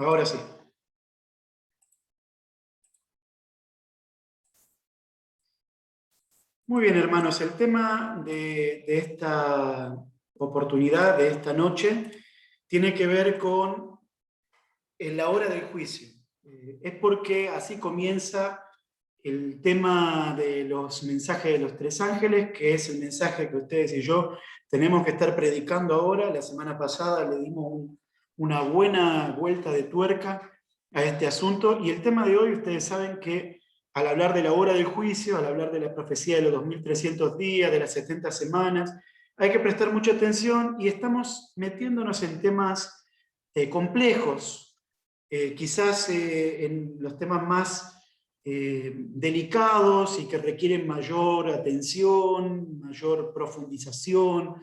Ahora sí. Muy bien, hermanos, el tema de esta oportunidad, de esta noche, tiene que ver con la hora del juicio. Es porque así comienza el tema de los mensajes de los tres ángeles, que es el mensaje que ustedes y yo tenemos que estar predicando ahora. La semana pasada le dimos una buena vuelta de tuerca a este asunto, y el tema de hoy, ustedes saben que al hablar de la hora del juicio, al hablar de la profecía de los 2300 días, de las 70 semanas, hay que prestar mucha atención y estamos metiéndonos en temas complejos, quizás en los temas más delicados y que requieren mayor atención, mayor profundización.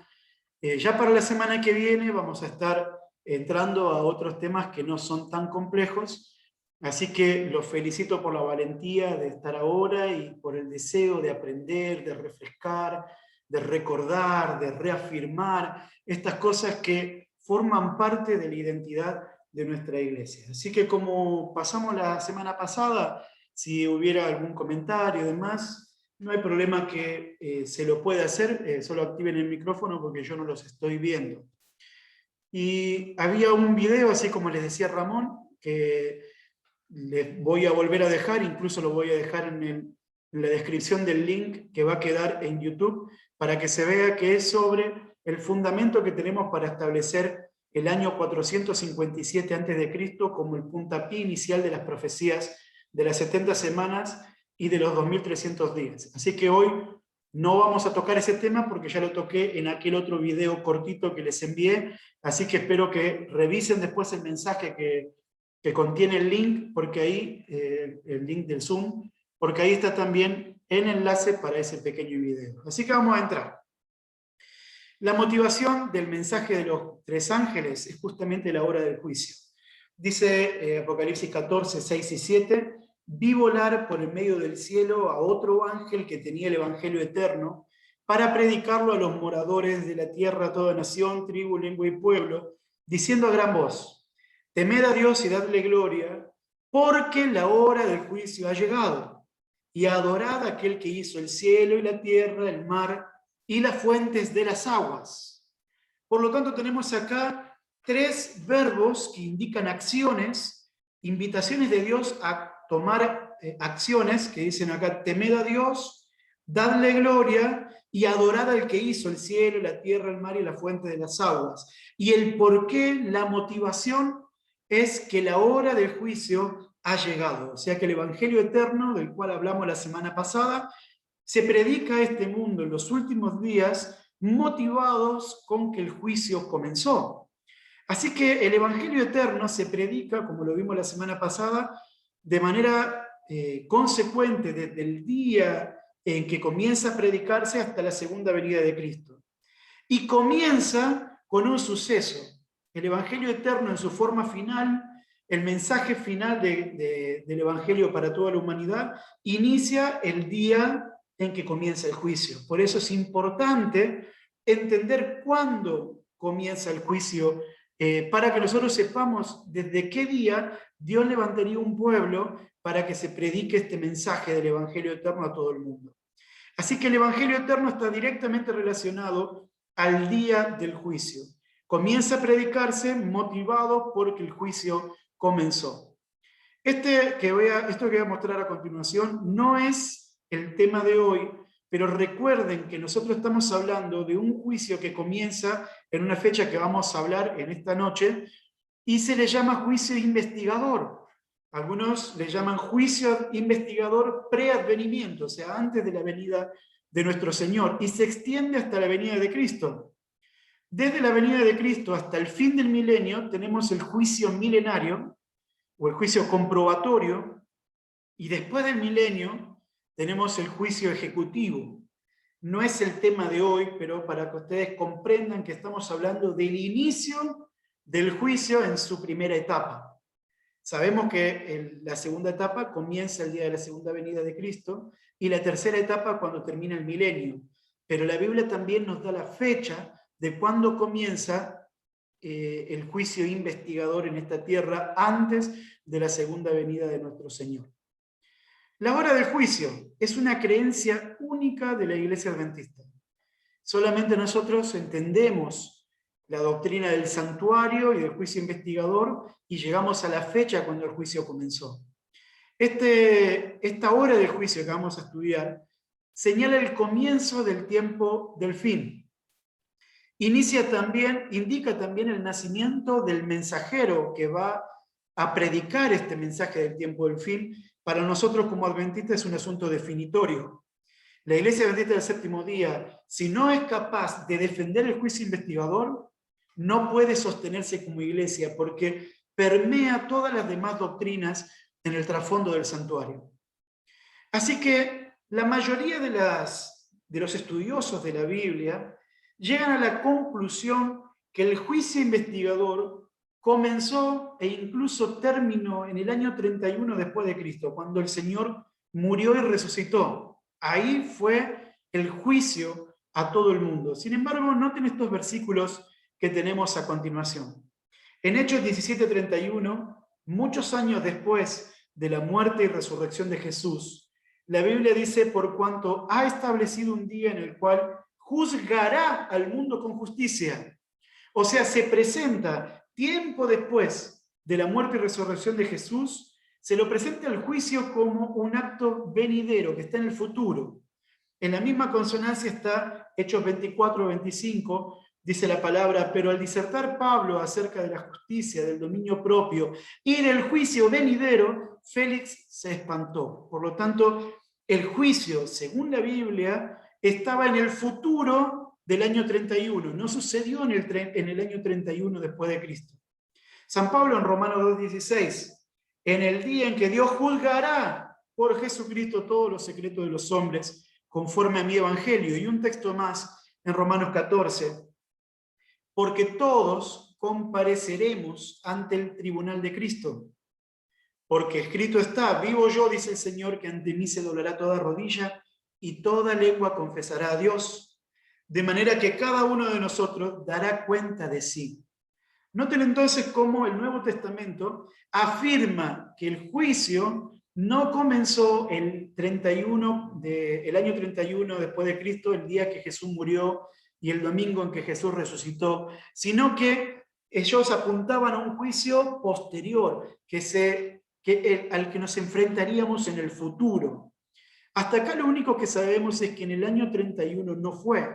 Ya para la semana que viene vamos a estar entrando a otros temas que no son tan complejos, así que los felicito por la valentía de estar ahora y por el deseo de aprender, de refrescar, de recordar, de reafirmar estas cosas que forman parte de la identidad de nuestra iglesia. Así que como pasamos la semana pasada, si hubiera algún comentario y demás, no hay problema que se lo pueda hacer, solo activen el micrófono porque yo no los estoy viendo. Y había un video, así como les decía Ramón, que les voy a volver a dejar, incluso lo voy a dejar en la descripción del link que va a quedar en YouTube, para que se vea que es sobre el fundamento que tenemos para establecer el año 457 a.C. como el puntapié inicial de las profecías de las 70 semanas y de los 2300 días. Así que hoy no vamos a tocar ese tema porque ya lo toqué en aquel otro video cortito que les envié, así que espero que revisen después el mensaje que contiene el link, porque ahí, el link del Zoom, porque ahí está también el enlace para ese pequeño video. Así que vamos a entrar. La motivación del mensaje de los tres ángeles es justamente la hora del juicio. Dice Apocalipsis 14, 6 y 7, vi volar por el medio del cielo a otro ángel que tenía el evangelio eterno para predicarlo a los moradores de la tierra, toda nación, tribu, lengua y pueblo, diciendo a gran voz: temed a Dios y dadle gloria, porque la hora del juicio ha llegado, y adorad a aquel que hizo el cielo y la tierra, el mar y las fuentes de las aguas. Por lo tanto, tenemos acá tres verbos que indican acciones, invitaciones de Dios a tomar acciones, que dicen acá: temed a Dios, dadle gloria y adorad al que hizo el cielo, la tierra, el mar y la fuente de las aguas. Y el por qué, la motivación, es que la hora del juicio ha llegado. O sea que el evangelio eterno, del cual hablamos la semana pasada, se predica a este mundo en los últimos días motivados con que el juicio comenzó. Así que el evangelio eterno se predica, como lo vimos la semana pasada, de manera consecuente desde el día en que comienza a predicarse hasta la segunda venida de Cristo. Y comienza con un suceso. El evangelio eterno en su forma final, el mensaje final del evangelio para toda la humanidad, inicia el día en que comienza el juicio. Por eso es importante entender cuándo comienza el juicio, para que nosotros sepamos desde qué día Dios levantaría un pueblo para que se predique este mensaje del evangelio eterno a todo el mundo. Así que el evangelio eterno está directamente relacionado al día del juicio. Comienza a predicarse motivado porque el juicio comenzó. Esto que voy a mostrar a continuación no es el tema de hoy, pero recuerden que nosotros estamos hablando de un juicio que comienza en una fecha que vamos a hablar en esta noche, y se le llama juicio investigador. Algunos le llaman juicio investigador preadvenimiento, o sea, antes de la venida de nuestro Señor, y se extiende hasta la venida de Cristo. Desde la venida de Cristo hasta el fin del milenio tenemos el juicio milenario, o el juicio comprobatorio, y después del milenio tenemos el juicio ejecutivo. No es el tema de hoy, pero para que ustedes comprendan que estamos hablando del inicio del juicio en su primera etapa. Sabemos que la segunda etapa comienza el día de la segunda venida de Cristo, y la tercera etapa cuando termina el milenio. Pero la Biblia también nos da la fecha de cuándo comienza el juicio investigador en esta tierra antes de la segunda venida de nuestro Señor. La hora del juicio es una creencia única de la Iglesia Adventista. Solamente nosotros entendemos la doctrina del santuario y del juicio investigador y llegamos a la fecha cuando el juicio comenzó. Esta hora del juicio que vamos a estudiar señala el comienzo del tiempo del fin. Indica también el nacimiento del mensajero que va a predicar este mensaje del tiempo del fin. Para nosotros como adventistas es un asunto definitorio. La Iglesia Adventista del Séptimo Día, si no es capaz de defender el juicio investigador, no puede sostenerse como iglesia porque permea todas las demás doctrinas en el trasfondo del santuario. Así que la mayoría de los estudiosos de la Biblia llegan a la conclusión que el juicio investigador comenzó e incluso terminó en el año 31 después de Cristo, cuando el Señor murió y resucitó. Ahí fue el juicio a todo el mundo. Sin embargo, noten estos versículos que tenemos a continuación. En Hechos 17:31, muchos años después de la muerte y resurrección de Jesús, la Biblia dice: por cuanto ha establecido un día en el cual juzgará al mundo con justicia. O sea, se presenta tiempo después de la muerte y resurrección de Jesús, se lo presenta el juicio como un acto venidero que está en el futuro. En la misma consonancia está Hechos 24:25, dice la palabra: pero al disertar Pablo acerca de la justicia, del dominio propio y del juicio venidero, Félix se espantó. Por lo tanto, el juicio, según la Biblia, estaba en el futuro del año 31, no sucedió en el año 31 después de Cristo. San Pablo en Romanos 2:16, en el día en que Dios juzgará por Jesucristo todos los secretos de los hombres, conforme a mi evangelio. Y un texto más en Romanos 14, porque todos compareceremos ante el tribunal de Cristo. Porque escrito está: vivo yo, dice el Señor, que ante mí se doblará toda rodilla y toda lengua confesará a Dios, de manera que cada uno de nosotros dará cuenta de sí. Noten entonces cómo el Nuevo Testamento afirma que el juicio no comenzó el año 31 después de Cristo, el día que Jesús murió y el domingo en que Jesús resucitó, sino que ellos apuntaban a un juicio posterior al que nos enfrentaríamos en el futuro. Hasta acá lo único que sabemos es que en el año 31 no fue,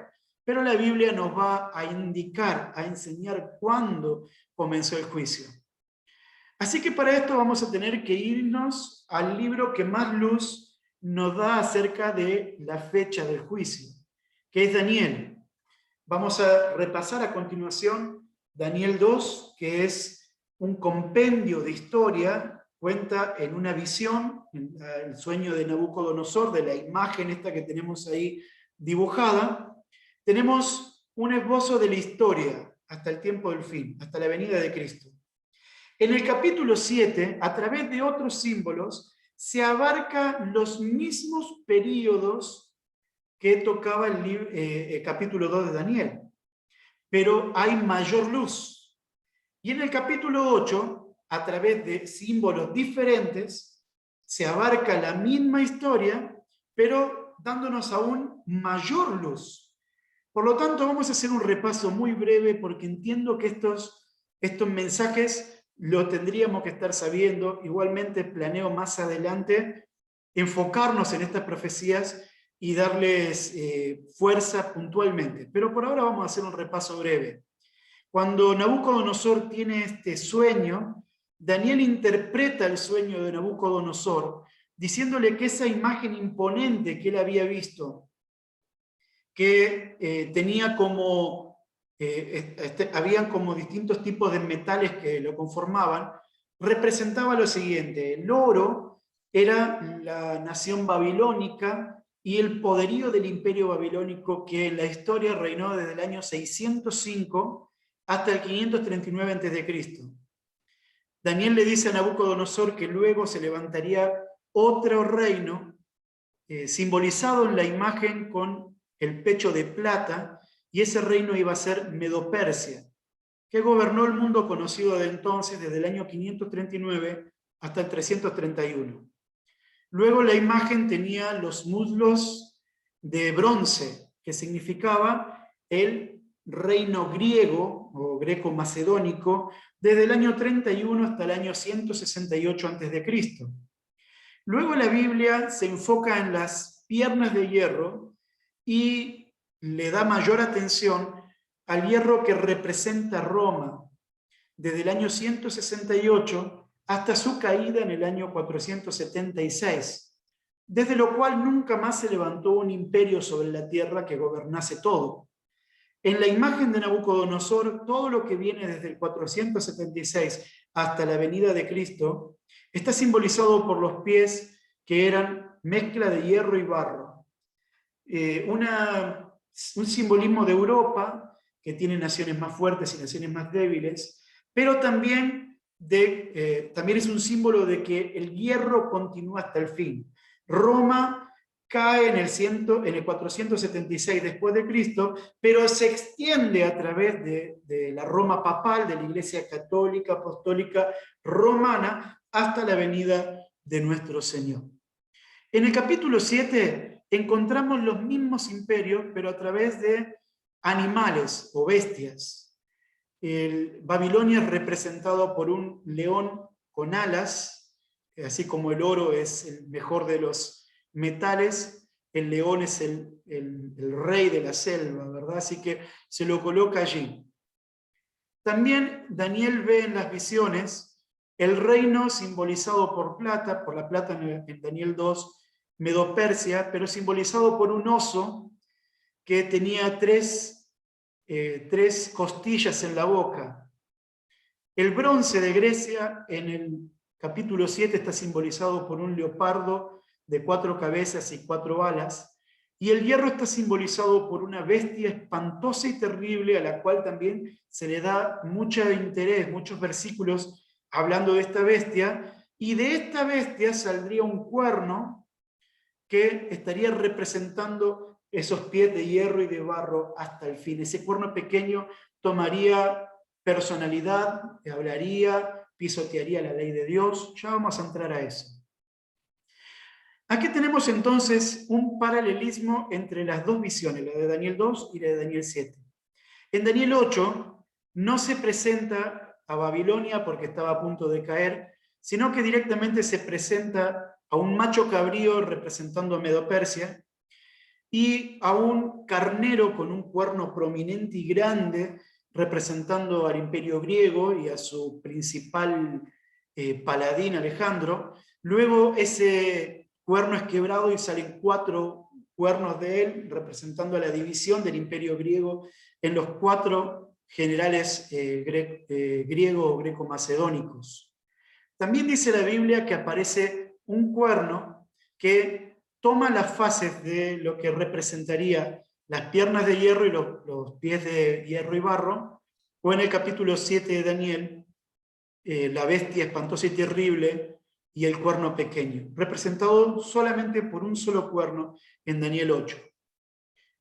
pero la Biblia nos va a indicar, a enseñar cuándo comenzó el juicio. Así que para esto vamos a tener que irnos al libro que más luz nos da acerca de la fecha del juicio, que es Daniel. Vamos a repasar a continuación Daniel 2, que es un compendio de historia. Cuenta en una visión, el sueño de Nabucodonosor, de la imagen esta que tenemos ahí dibujada. Tenemos un esbozo de la historia hasta el tiempo del fin, hasta la venida de Cristo. En el capítulo 7, a través de otros símbolos, se abarcan los mismos periodos que tocaba el capítulo 2 de Daniel, pero hay mayor luz. Y en el capítulo 8, a través de símbolos diferentes, se abarca la misma historia, pero dándonos aún mayor luz. Por lo tanto, vamos a hacer un repaso muy breve porque entiendo que estos mensajes los tendríamos que estar sabiendo. Igualmente planeo más adelante enfocarnos en estas profecías y darles fuerza puntualmente. Pero por ahora vamos a hacer un repaso breve. Cuando Nabucodonosor tiene este sueño, Daniel interpreta el sueño de Nabucodonosor diciéndole que esa imagen imponente que él había visto, que tenía habían como distintos tipos de metales que lo conformaban, representaba lo siguiente: el oro era la nación babilónica y el poderío del imperio babilónico que en la historia reinó desde el año 605 hasta el 539 a.C. Daniel le dice a Nabucodonosor que luego se levantaría otro reino simbolizado en la imagen con el pecho de plata, y ese reino iba a ser Medo-Persia, que gobernó el mundo conocido de entonces desde el año 539 hasta el 331. Luego la imagen tenía los muslos de bronce, que significaba el reino griego o greco-macedónico desde el año 31 hasta el año 168 a.C. Luego la Biblia se enfoca en las piernas de hierro y le da mayor atención al hierro que representa Roma desde el año 168 hasta su caída en el año 476, desde lo cual nunca más se levantó un imperio sobre la tierra que gobernase todo. En la imagen de Nabucodonosor, todo lo que viene desde el 476 hasta la venida de Cristo está simbolizado por los pies que eran mezcla de hierro y barro. Un simbolismo de Europa, que tiene naciones más fuertes y naciones más débiles, pero también es un símbolo de que el hierro continúa hasta el fin. Roma cae en el 476 después de Cristo, pero se extiende a través de la Roma papal, de la Iglesia Católica, Apostólica, Romana, hasta la venida de nuestro Señor. En el capítulo 7 encontramos los mismos imperios, pero a través de animales o bestias. Babilonia es representado por un león con alas, así como el oro es el mejor de los metales, el león es el rey de la selva, ¿verdad? Así que se lo coloca allí. También Daniel ve en las visiones el reino simbolizado por la plata en Daniel 2, Medo-Persia, pero simbolizado por un oso que tenía tres costillas en la boca. El bronce de Grecia en el capítulo 7 está simbolizado por un leopardo de 4 cabezas y 4 alas, y el hierro está simbolizado por una bestia espantosa y terrible a la cual también se le da mucho interés, muchos versículos hablando de esta bestia, y de esta bestia saldría un cuerno que estaría representando esos pies de hierro y de barro hasta el fin. Ese cuerno pequeño tomaría personalidad, hablaría, pisotearía la ley de Dios. Ya vamos a entrar a eso. Aquí tenemos entonces un paralelismo entre las dos visiones, la de Daniel 2 y la de Daniel 7. En Daniel 8 no se presenta a Babilonia porque estaba a punto de caer, sino que directamente se presenta a un macho cabrío representando a Medo-Persia y a un carnero con un cuerno prominente y grande representando al imperio griego y a su principal paladín Alejandro. Luego ese cuerno es quebrado y salen 4 cuernos de él, representando a la división del imperio griego en los 4 generales griegos o greco-macedónicos. También dice la Biblia que aparece un cuerno que toma las fases de lo que representaría las piernas de hierro y los pies de hierro y barro, o en el capítulo 7 de Daniel, la bestia espantosa y terrible y el cuerno pequeño, representado solamente por un solo cuerno en Daniel 8.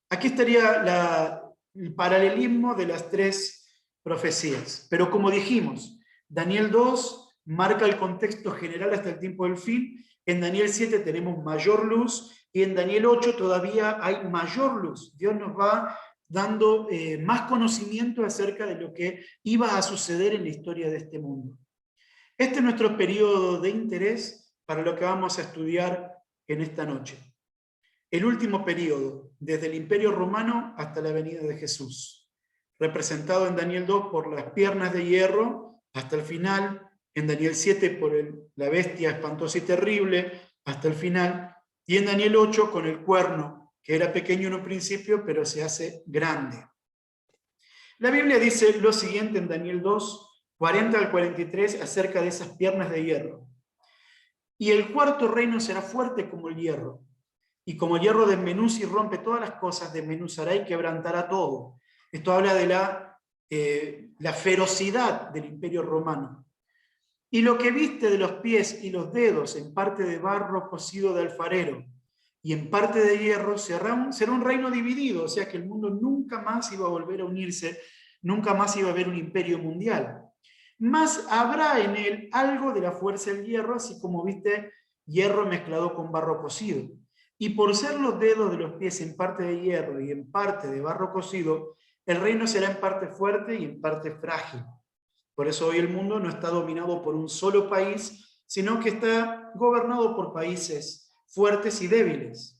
Aquí estaría el paralelismo de las 3 profecías, pero como dijimos, Daniel 2 marca el contexto general hasta el tiempo del fin, en Daniel 7 tenemos mayor luz, y en Daniel 8 todavía hay mayor luz. Dios nos va dando más conocimiento acerca de lo que iba a suceder en la historia de este mundo. Este es nuestro periodo de interés para lo que vamos a estudiar en esta noche. El último periodo, desde el Imperio Romano hasta la venida de Jesús, representado en Daniel 2 por las piernas de hierro hasta el final, en Daniel 7 por la bestia espantosa y terrible hasta el final, y en Daniel 8 con el cuerno, que era pequeño en un principio, pero se hace grande. La Biblia dice lo siguiente en Daniel 2, 40 al 43, acerca de esas piernas de hierro. Y el cuarto reino será fuerte como el hierro, y como el hierro desmenuza y rompe todas las cosas, desmenuzará y quebrantará todo. Esto habla de la ferocidad del imperio romano. Y lo que viste de los pies y los dedos, en parte de barro cocido de alfarero, y en parte de hierro, será un reino dividido, o sea que el mundo nunca más iba a volver a unirse nunca más iba a haber un imperio mundial. Más habrá en él algo de la fuerza del hierro, así como viste, hierro mezclado con barro cocido. Y por ser los dedos de los pies en parte de hierro y en parte de barro cocido, el reino será en parte fuerte y en parte frágil. Por eso hoy el mundo no está dominado por un solo país, sino que está gobernado por países fuertes y débiles.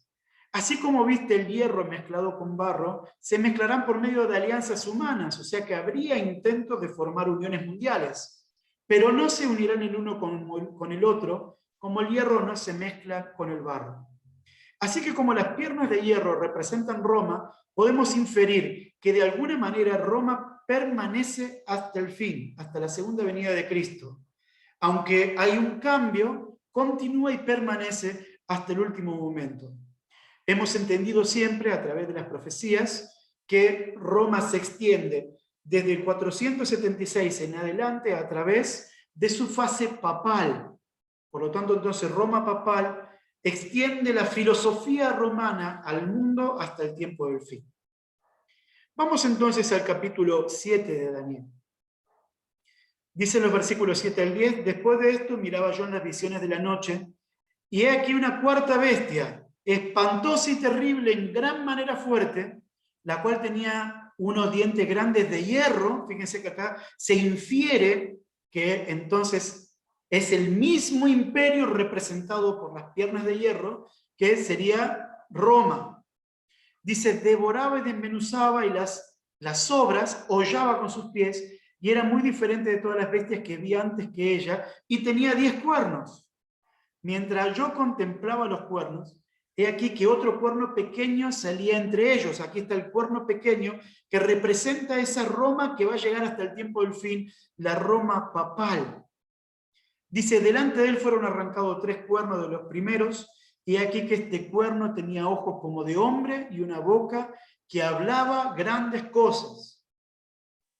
Así como viste el hierro mezclado con barro, se mezclarán por medio de alianzas humanas, o sea que habría intentos de formar uniones mundiales, pero no se unirán el uno con el otro, como el hierro no se mezcla con el barro. Así que como las piernas de hierro representan Roma, podemos inferir que de alguna manera Roma permanece hasta el fin, hasta la segunda venida de Cristo. Aunque hay un cambio, continúa y permanece hasta el último momento. Hemos entendido siempre a través de las profecías que Roma se extiende desde el 476 en adelante a través de su fase papal. Por lo tanto, entonces Roma papal extiende la filosofía romana al mundo hasta el tiempo del fin. Vamos entonces al capítulo 7 de Daniel. Dice en los versículos 7 al 10, después de esto miraba yo en las visiones de la noche, y he aquí una cuarta bestia, espantosa y terrible, en gran manera fuerte, la cual tenía unos dientes grandes de hierro. Fíjense que acá se infiere que entonces es el mismo imperio representado por las piernas de hierro, que sería Roma. Dice, devoraba y desmenuzaba, y las obras hollaba con sus pies, y era muy diferente de todas las bestias que vi antes que ella, y tenía 10 cuernos. Mientras yo contemplaba los cuernos, he aquí que otro cuerno pequeño salía entre ellos. Aquí está el cuerno pequeño que representa esa Roma que va a llegar hasta el tiempo del fin, la Roma papal. Dice, delante de él fueron arrancados 3 cuernos de los primeros, y aquí que este cuerno tenía ojos como de hombre y una boca que hablaba grandes cosas.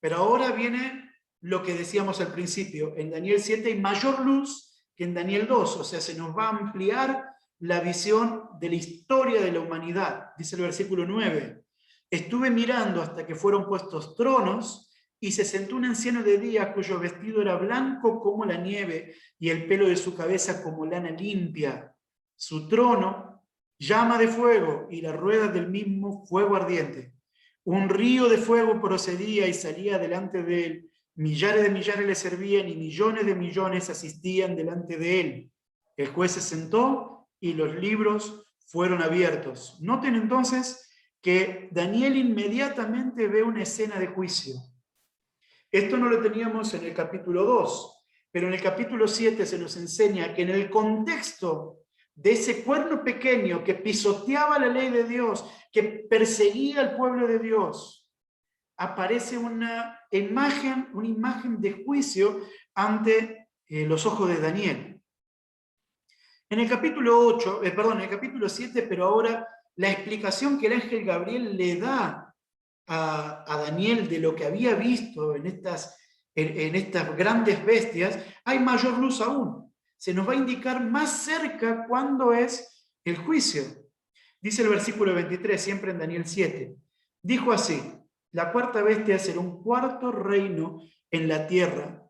Pero ahora viene lo que decíamos al principio. En Daniel 7 hay mayor luz que en Daniel 2, o sea, se nos va a ampliar la visión de la historia de la humanidad. Dice el versículo 9, estuve mirando hasta que fueron puestos tronos, y se sentó un anciano de día cuyo vestido era blanco como la nieve y el pelo de su cabeza como lana limpia. Su trono, llama de fuego, y las ruedas del mismo fuego ardiente. Un río de fuego procedía y salía delante de él. Millares de millares le servían y millones de millones asistían delante de él. El juez se sentó y los libros fueron abiertos. Noten entonces que Daniel inmediatamente ve una escena de juicio. Esto no lo teníamos en el capítulo 2, pero en el capítulo 7 se nos enseña que en el contexto de ese cuerno pequeño que pisoteaba la ley de Dios, que perseguía al pueblo de Dios, aparece una imagen de juicio ante los ojos de Daniel. En el capítulo 7, pero ahora la explicación que el ángel Gabriel le da a Daniel de lo que había visto en estas grandes bestias, hay mayor luz aún. Se nos va a indicar más cerca cuándo es el juicio. Dice el versículo 23, siempre en Daniel 7. Dijo así, la cuarta bestia será un cuarto reino en la tierra,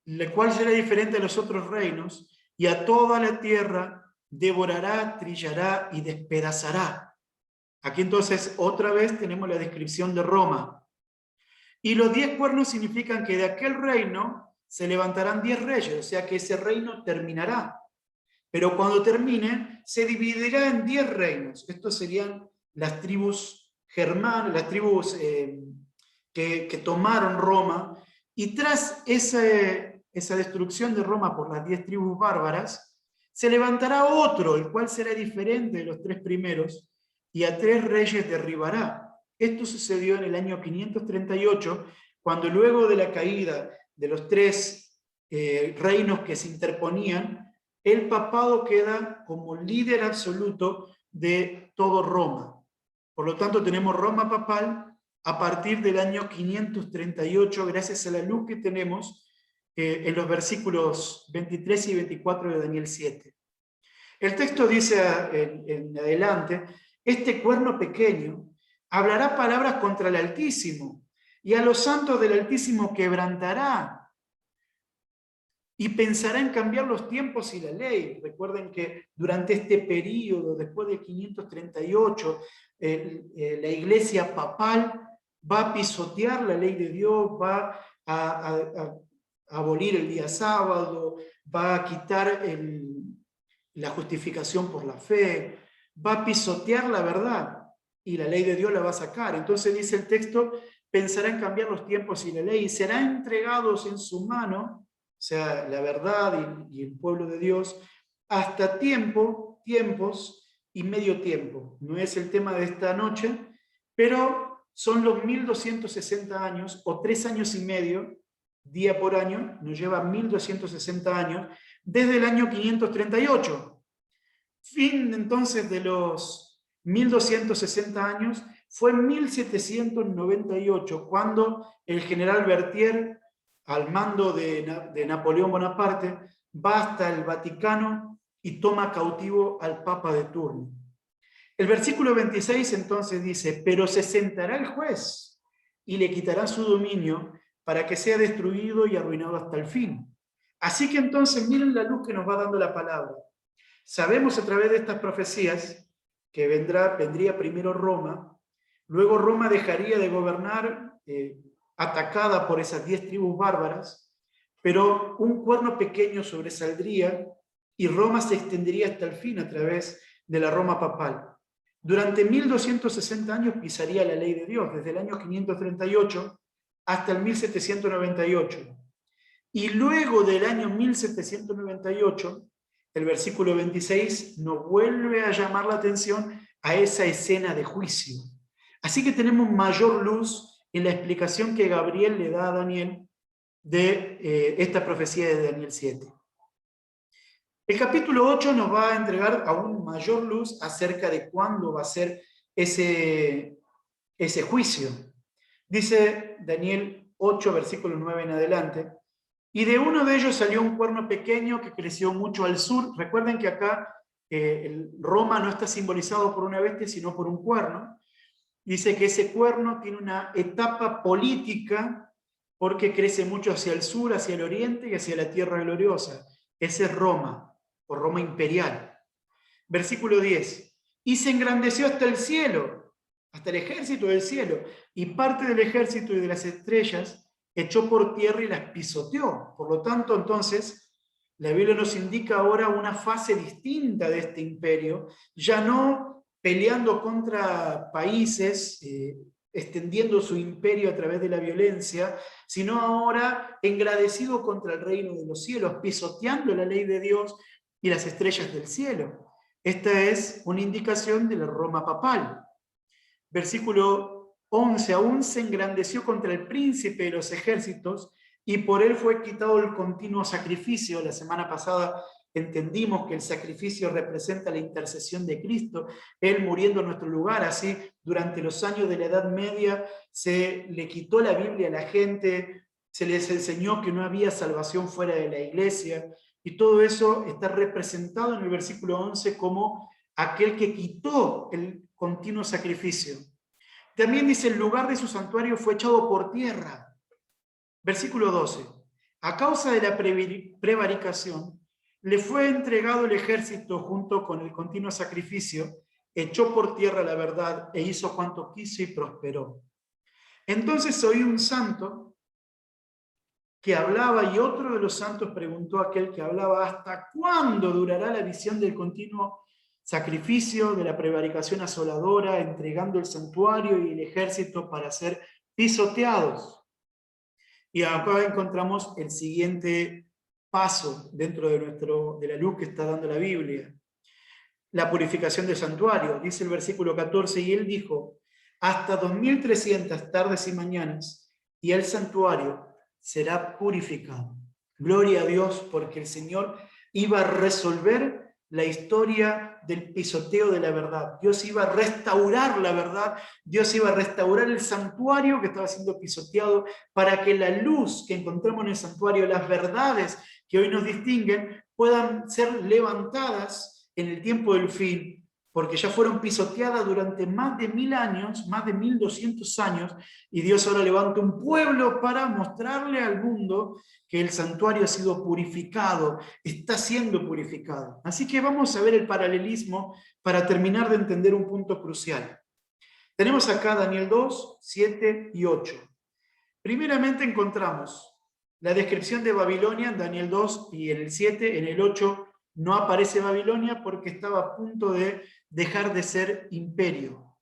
el cual será diferente a los otros reinos, y a toda la tierra devorará, trillará y despedazará. Aquí entonces otra vez tenemos la descripción de Roma. Y los 10 cuernos significan que de aquel reino se levantarán 10 reyes, o sea que ese reino terminará. Pero cuando termine, se dividirá en 10 reinos. Estos serían las tribus germanas, las tribus que tomaron Roma. Y tras esa destrucción de Roma por las 10 tribus bárbaras, se levantará otro, el cual será diferente de los 3 primeros, y a 3 reyes derribará. Esto sucedió en el año 538, cuando luego de la caída de los 3 reinos que se interponían, el papado queda como líder absoluto de todo Roma. Por lo tanto, tenemos Roma papal a partir del año 538, gracias a la luz que tenemos en los versículos 23 y 24 de Daniel 7. El texto dice en adelante, este cuerno pequeño hablará palabras contra el Altísimo y a los santos del Altísimo quebrantará, y pensará en cambiar los tiempos y la ley. Recuerden que durante este periodo, después de 538, la iglesia papal va a pisotear la ley de Dios, va a abolir el día sábado, va a quitar la justificación por la fe, va a pisotear la verdad y la ley de Dios la va a sacar. Entonces dice el texto, pensará en cambiar los tiempos y la ley, y serán entregados en su mano, o sea, la verdad y el pueblo de Dios, hasta tiempos y medio tiempo. No es el tema de esta noche, pero son los 1260 años, o 3 años y medio, día por año, nos lleva 1260 años, desde el año 538. Fin entonces de los 1260 años fue en 1798, cuando el general Berthier, al mando de Napoleón Bonaparte, va hasta el Vaticano y toma cautivo al Papa de turno. El versículo 26 entonces dice, pero se sentará el juez y le quitará su dominio para que sea destruido y arruinado hasta el fin. Así que entonces miren la luz que nos va dando la palabra. Sabemos a través de estas profecías que vendría primero Roma, luego Roma dejaría de gobernar, atacada por esas 10 tribus bárbaras, pero un cuerno pequeño sobresaldría y Roma se extendería hasta el fin a través de la Roma papal. Durante 1260 años pisaría la ley de Dios, desde el año 538 hasta el 1798. Y luego del año 1798, el versículo 26 nos vuelve a llamar la atención a esa escena de juicio. Así que tenemos mayor luz en la explicación que Gabriel le da a Daniel de esta profecía de Daniel 7. El capítulo 8 nos va a entregar aún mayor luz acerca de cuándo va a ser ese juicio. Dice Daniel 8, versículo 9 en adelante, y de uno de ellos salió un cuerno pequeño que creció mucho al sur. Recuerden que acá Roma no está simbolizado por una bestia, sino por un cuerno. Dice que ese cuerno tiene una etapa política porque crece mucho hacia el sur, hacia el oriente y hacia la tierra gloriosa. Ese es Roma, o Roma imperial. Versículo 10. Y se engrandeció hasta el cielo, hasta el ejército del cielo, y parte del ejército y de las estrellas echó por tierra y las pisoteó. Por lo tanto, entonces, la Biblia nos indica ahora una fase distinta de este imperio, ya no peleando contra países, extendiendo su imperio a través de la violencia, sino ahora engrandecido contra el reino de los cielos, pisoteando la ley de Dios y las estrellas del cielo. Esta es una indicación de la Roma papal. Versículo 11, aún se engrandeció contra el príncipe de los ejércitos y por él fue quitado el continuo sacrificio. La semana pasada entendimos que el sacrificio representa la intercesión de Cristo, él muriendo en nuestro lugar. Así, durante los años de la Edad Media se le quitó la Biblia a la gente, se les enseñó que no había salvación fuera de la iglesia, y todo eso está representado en el versículo 11 como aquel que quitó el continuo sacrificio. También dice, el lugar de su santuario fue echado por tierra. Versículo 12. A causa de la prevaricación, le fue entregado el ejército junto con el continuo sacrificio, echó por tierra la verdad e hizo cuanto quiso y prosperó. Entonces oí un santo que hablaba y otro de los santos preguntó a aquel que hablaba, ¿hasta cuándo durará la visión del continuo sacrificio, de la prevaricación asoladora, entregando el santuario y el ejército para ser pisoteados? Y acá encontramos el siguiente paso dentro de la luz que está dando la Biblia. La purificación del santuario, dice el versículo 14, y él dijo, hasta 2300 tardes y mañanas, y el santuario será purificado. Gloria a Dios, porque el Señor iba a resolver la historia del pisoteo de la verdad. Dios iba a restaurar la verdad, Dios iba a restaurar el santuario que estaba siendo pisoteado, para que la luz que encontramos en el santuario, las verdades que hoy nos distinguen, puedan ser levantadas en el tiempo del fin porque ya fueron pisoteadas durante más de 1000 años, más de 1200 años, y Dios ahora levanta un pueblo para mostrarle al mundo que el santuario ha sido purificado, está siendo purificado. Así que vamos a ver el paralelismo para terminar de entender un punto crucial. Tenemos acá Daniel 2, 7 y 8. Primeramente encontramos la descripción de Babilonia en Daniel 2 y en el 7, en el 8 no aparece Babilonia porque estaba a punto de dejar de ser imperio.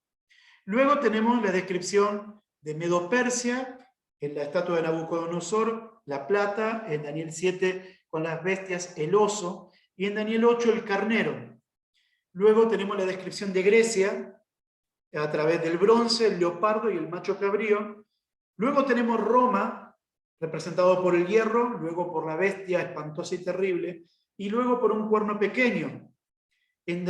Luego tenemos la descripción de Medo-Persia, en la estatua de Nabucodonosor, la plata, en Daniel 7 con las bestias, el oso, y en Daniel 8 el carnero. Luego tenemos la descripción de Grecia, a través del bronce, el leopardo y el macho cabrío. Luego tenemos Roma, representado por el hierro, luego por la bestia espantosa y terrible, y luego por un cuerno pequeño. En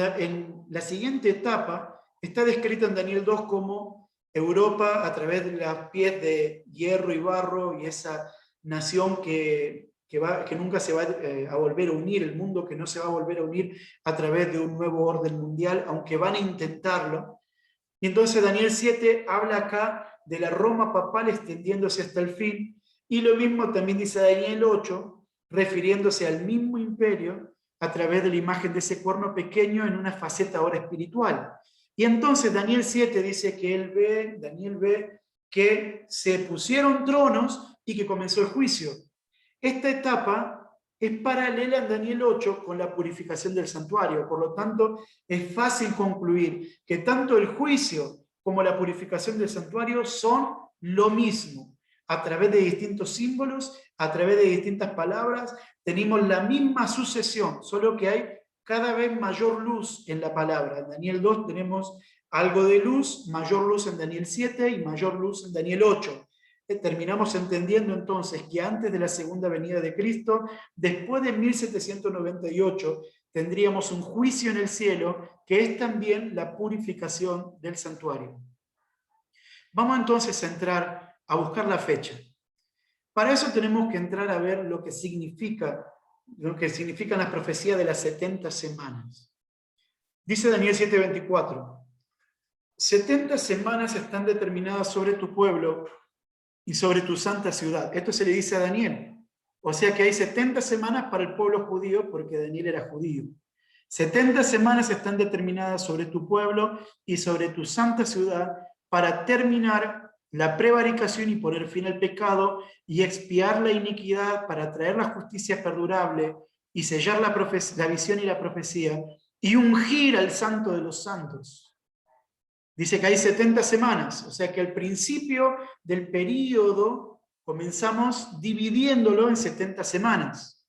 la siguiente etapa está descrita en Daniel 2 como Europa a través de los pies de hierro y barro, y esa nación que nunca se va a volver a unir, el mundo que no se va a volver a unir a través de un nuevo orden mundial, aunque van a intentarlo. Y entonces Daniel 7 habla acá de la Roma papal extendiéndose hasta el fin, y lo mismo también dice Daniel 8, refiriéndose al mismo imperio a través de la imagen de ese cuerno pequeño en una faceta ahora espiritual. Y entonces Daniel 7 dice que Daniel ve que se pusieron tronos y que comenzó el juicio. Esta etapa es paralela en Daniel 8 con la purificación del santuario. Por lo tanto, es fácil concluir que tanto el juicio como la purificación del santuario son lo mismo. A través de distintos símbolos, a través de distintas palabras, tenemos la misma sucesión, solo que hay cada vez mayor luz en la palabra. En Daniel 2 tenemos algo de luz, mayor luz en Daniel 7 y mayor luz en Daniel 8. Terminamos entendiendo entonces que antes de la segunda venida de Cristo, después de 1798, tendríamos un juicio en el cielo, que es también la purificación del santuario. Vamos entonces a entrar a buscar la fecha. Para eso tenemos que entrar a ver lo que significan las profecías de las 70 semanas. Dice Daniel 7:24, 70 semanas están determinadas sobre tu pueblo y sobre tu santa ciudad. Esto se le dice a Daniel. O sea que hay 70 semanas para el pueblo judío, porque Daniel era judío. 70 semanas están determinadas sobre tu pueblo y sobre tu santa ciudad para terminar la prevaricación y poner fin al pecado y expiar la iniquidad, para traer la justicia perdurable y sellar la visión y la profecía y ungir al santo de los santos. Dice que hay 70 semanas, o sea que al principio del período comenzamos dividiéndolo en 70 semanas.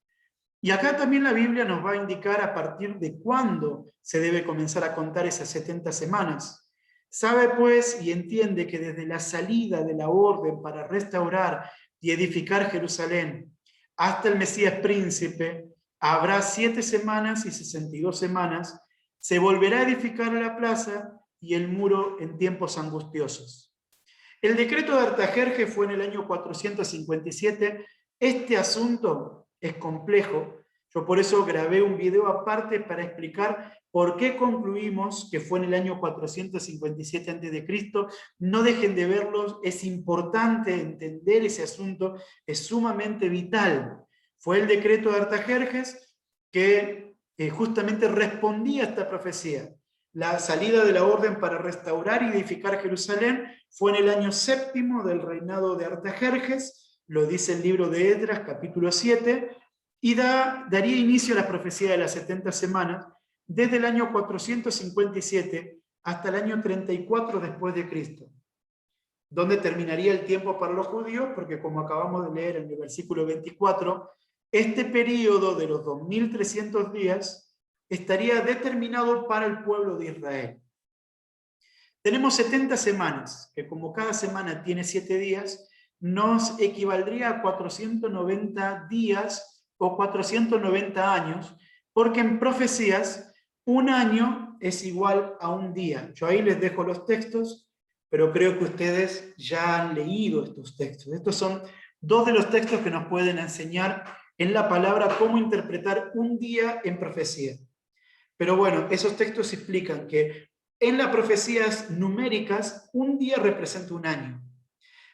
Y acá también la Biblia nos va a indicar a partir de cuándo se debe comenzar a contar esas 70 semanas. Sabe pues y entiende que desde la salida de la orden para restaurar y edificar Jerusalén hasta el Mesías príncipe, habrá 7 semanas y 62 semanas, se volverá a edificar la plaza y el muro en tiempos angustiosos. El decreto de Artajerjes fue en el año 457. Este asunto es complejo. Yo por eso grabé un video aparte para explicar por qué concluimos que fue en el año 457 a.C. No dejen de verlos, es importante entender ese asunto, es sumamente vital. Fue el decreto de Artajerjes que justamente respondía a esta profecía. La salida de la orden para restaurar y edificar Jerusalén fue en el año 7 del reinado de Artajerjes, lo dice el libro de Esdras, capítulo 7, y daría inicio a la profecía de las 70 semanas, desde el año 457 hasta el año 34 después de Cristo, donde terminaría el tiempo para los judíos, porque como acabamos de leer en el versículo 24, este periodo de los 2300 días estaría determinado para el pueblo de Israel. Tenemos 70 semanas, que como cada semana tiene 7 días, nos equivaldría a 490 días o 490 años, porque en profecías un año es igual a un día. Yo ahí les dejo los textos, pero creo que ustedes ya han leído estos textos. Estos son 2 de los textos que nos pueden enseñar en la palabra cómo interpretar un día en profecía. Pero bueno, esos textos explican que en las profecías numéricas un día representa un año.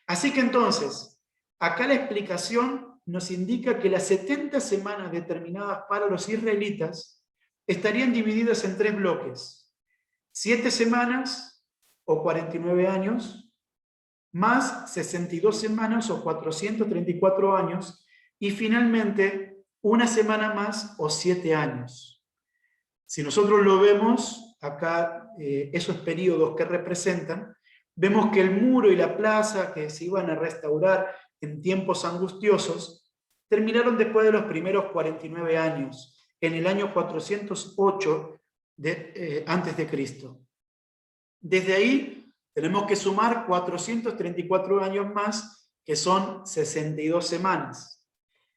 Así que entonces, acá la explicación nos indica que las 70 semanas determinadas para los israelitas estarían divididas en 3 bloques. 7 semanas o 49 años, más 62 semanas o 434 años, y finalmente una semana más o 7 años. Si nosotros lo vemos, acá esos periodos que representan, vemos que el muro y la plaza que se iban a restaurar en tiempos angustiosos, terminaron después de los primeros 49 años, en el año 408 antes de Cristo. Desde ahí tenemos que sumar 434 años más, que son 62 semanas.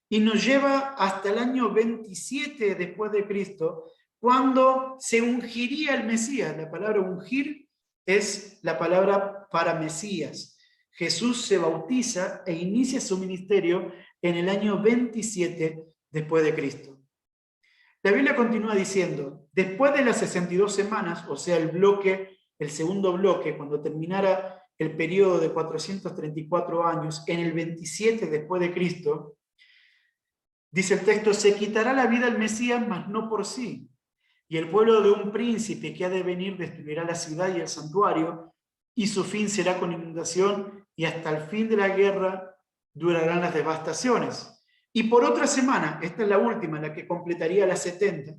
Y nos lleva hasta el año 27 después de Cristo, cuando se ungiría el Mesías. La palabra ungir es la palabra para Mesías. Jesús se bautiza e inicia su ministerio en el año 27 después de Cristo. La Biblia continúa diciendo, después de las 62 semanas, o sea, el segundo bloque, cuando terminara el periodo de 434 años, en el 27 después de Cristo, dice el texto, se quitará la vida al Mesías, mas no por sí. Y el pueblo de un príncipe que ha de venir destruirá la ciudad y el santuario, y su fin será con inundación, y hasta el fin de la guerra durarán las devastaciones. Y por otra semana, esta es la última, la que completaría las 70,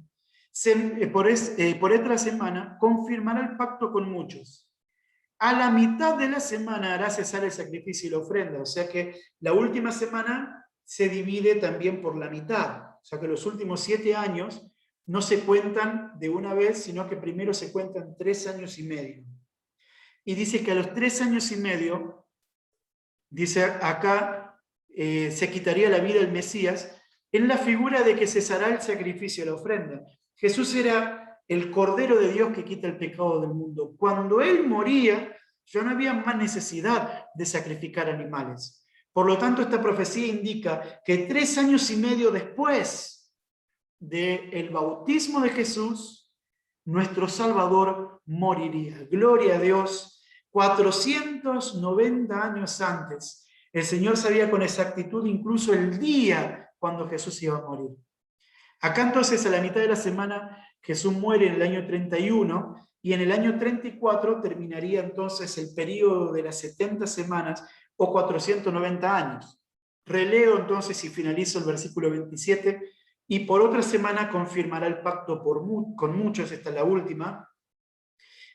por otra semana confirmará el pacto con muchos. A la mitad de la semana hará cesar el sacrificio y la ofrenda, o sea que la última semana se divide también por la mitad, o sea que los últimos 7 años no se cuentan de una vez, sino que primero se cuentan 3 años y medio. Y dice que a los 3 años y medio, dice acá, se quitaría la vida el Mesías, en la figura de que cesará el sacrificio y la ofrenda. Jesús era el Cordero de Dios que quita el pecado del mundo. Cuando Él moría, ya no había más necesidad de sacrificar animales. Por lo tanto, esta profecía indica que 3 años y medio después del bautismo de Jesús, nuestro Salvador moriría. Gloria a Dios. 490 años antes, el Señor sabía con exactitud incluso el día cuando Jesús iba a morir. Acá entonces, a la mitad de la semana, Jesús muere en el año 31, y en el año 34 terminaría entonces el periodo de las 70 semanas o 490 años. Releo entonces y finalizo el versículo 27. Y por otra semana confirmará el pacto con muchos, esta es la última.